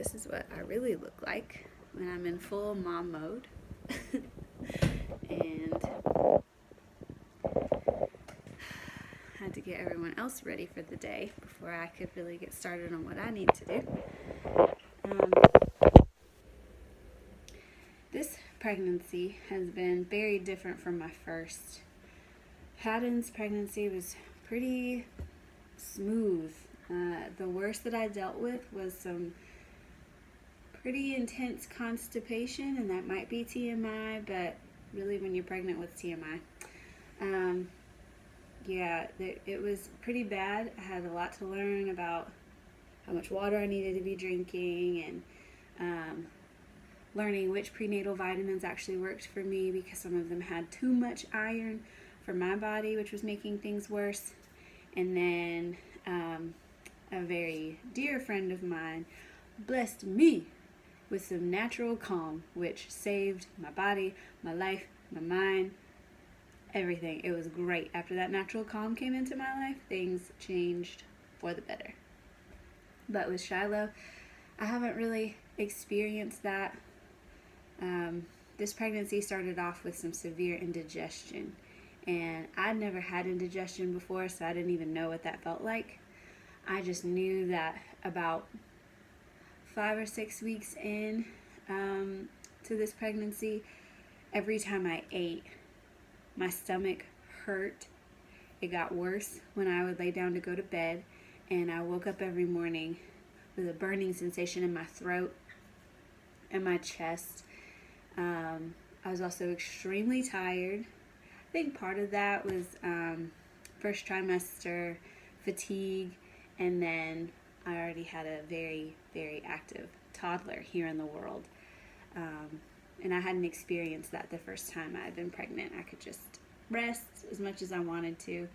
this is what I really look like when I'm in full mom mode. And had to get everyone else ready for the day before I could really get started on what I need to do. This pregnancy has been very different from my first. Haddon's pregnancy was pretty smooth. The worst that I dealt with was some pretty intense constipation, and that might be TMI, but really when you're pregnant with TMI. It was pretty bad. I had a lot to learn about how much water I needed to be drinking, and learning which prenatal vitamins actually worked for me, because some of them had too much iron for my body, which was making things worse. And then a very dear friend of mine blessed me with some natural calm, which saved my body, my life, my mind, everything. It was great. After that natural calm came into my life, things changed for the better. But with Shiloh, I haven't really experienced that. This pregnancy started off with some severe indigestion, and I'd never had indigestion before, so I didn't even know what that felt like. I just knew that about 5 or 6 weeks in to this pregnancy, every time I ate, my stomach hurt. It got worse when I would lay down to go to bed, and I woke up every morning with a burning sensation in my throat and my chest. I was also extremely tired. I think part of that was first trimester fatigue, and then I already had a very, very active toddler here in the world. And I hadn't experienced that the first time I had been pregnant. I could just rest as much as I wanted to.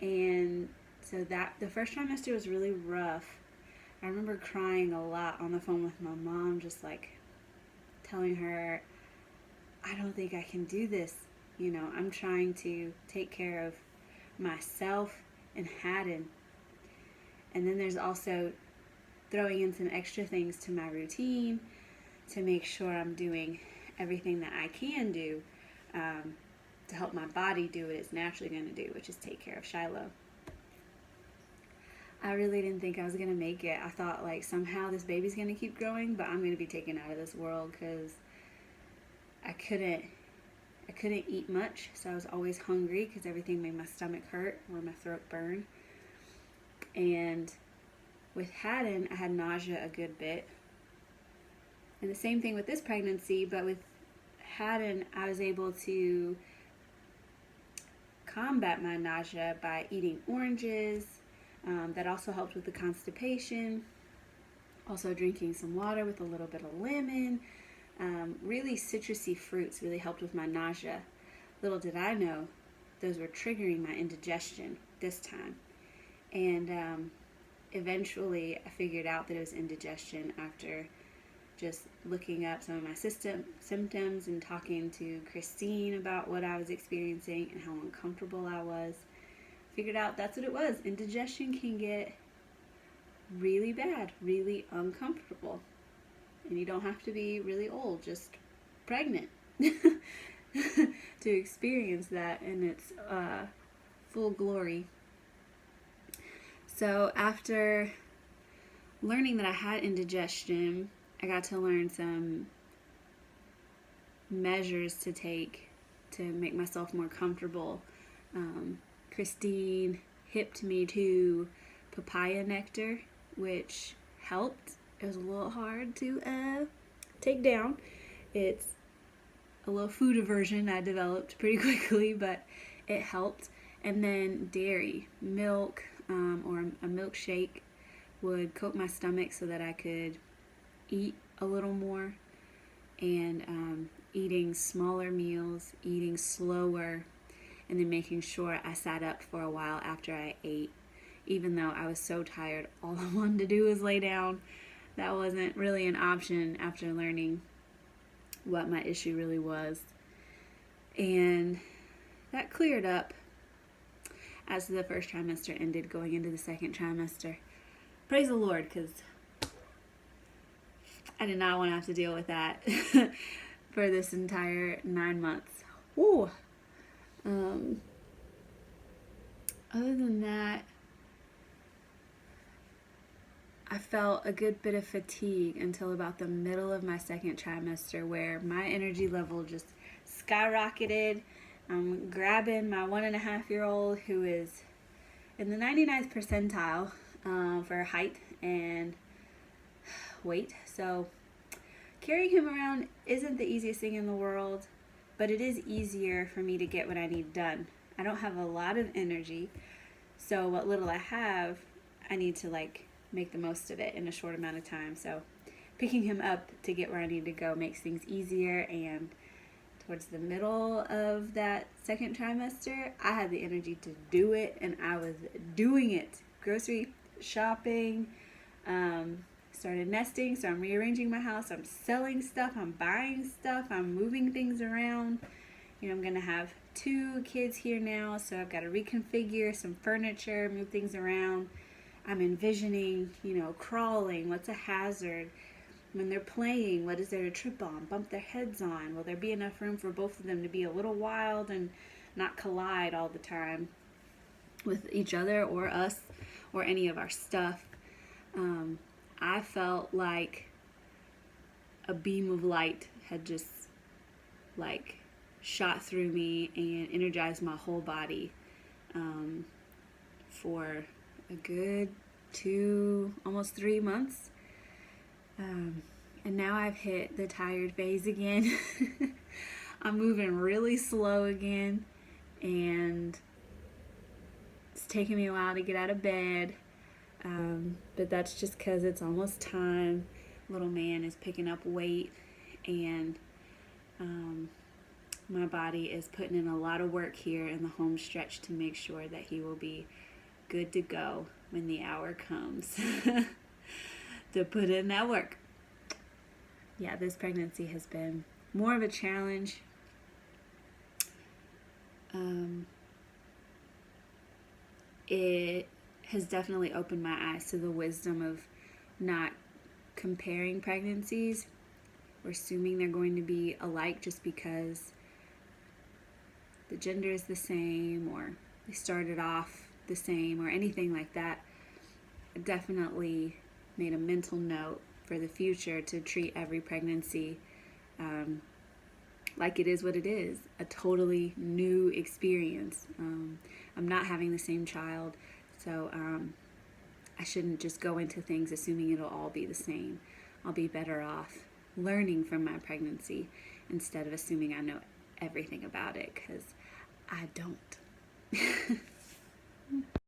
And so that the first trimester was really rough. I remember crying a lot on the phone with my mom, just like telling her, I don't think I can do this. You know, I'm trying to take care of myself and Haddon. And then there's also throwing in some extra things to my routine to make sure I'm doing everything that I can do to help my body do what it's naturally going to do, which is take care of Shiloh. I really didn't think I was going to make it. I thought like somehow this baby's going to keep growing, but I'm going to be taken out of this world, because I couldn't eat much, so I was always hungry because everything made my stomach hurt or my throat burn. And with Haddon, I had nausea a good bit. And the same thing with this pregnancy, but with Haddon, I was able to combat my nausea by eating oranges. That also helped with the constipation. Also drinking some water with a little bit of lemon. Really citrusy fruits really helped with my nausea. Little did I know, those were triggering my indigestion this time. And eventually I figured out that it was indigestion after just looking up some of my symptoms and talking to Christine about what I was experiencing and how uncomfortable I was. Figured out that's what it was. Indigestion can get really bad, really uncomfortable. And you don't have to be really old, just pregnant to experience that in its full glory. So after learning that I had indigestion, I got to learn some measures to take to make myself more comfortable. Christine hipped me to papaya nectar, which helped. It was a little hard to take down. It's a little food aversion I developed pretty quickly, but it helped. And then dairy, milk, or a milkshake would coat my stomach so that I could eat a little more. And eating smaller meals, eating slower, and then making sure I sat up for a while after I ate. Even though I was so tired, all I wanted to do was lay down. That wasn't really an option after learning what my issue really was. And that cleared up as the first trimester ended, going into the second trimester. Praise the Lord, because I did not want to have to deal with that for this entire 9 months. Ooh. Other than that, I felt a good bit of fatigue until about the middle of my second trimester, where my energy level just skyrocketed. I'm grabbing my 1.5-year-old, who is in the 99th percentile for height and weight. So carrying him around isn't the easiest thing in the world, but it is easier for me to get what I need done. I don't have a lot of energy, so what little I have, I need to make the most of it in a short amount of time. So picking him up to get where I need to go makes things easier. And towards the middle of that second trimester, I had the energy to do it, and I was doing it. Grocery shopping, started nesting, so I'm rearranging my house, I'm selling stuff, I'm buying stuff, I'm moving things around. I'm gonna have 2 kids here now, so I've got to reconfigure some furniture, move things around. I'm envisioning, crawling, what's a hazard? When they're playing, what is there to trip on, bump their heads on? Will there be enough room for both of them to be a little wild and not collide all the time with each other or us or any of our stuff? I felt like a beam of light had just shot through me and energized my whole body for a good 2, almost 3 months. And now I've hit the tired phase again. I'm moving really slow again, and it's taking me a while to get out of bed. But that's just because it's almost time. Little man is picking up weight, and my body is putting in a lot of work here in the home stretch to make sure that he will be good to go when the hour comes to put in that work. Yeah, this pregnancy has been more of a challenge. It has definitely opened my eyes to the wisdom of not comparing pregnancies or assuming they're going to be alike just because the gender is the same or they started off the same or anything like that. I definitely made a mental note for the future to treat every pregnancy like it is what it is, a totally new experience. I'm not having the same child, so I shouldn't just go into things assuming it'll all be the same. I'll be better off learning from my pregnancy instead of assuming I know everything about it, because I don't.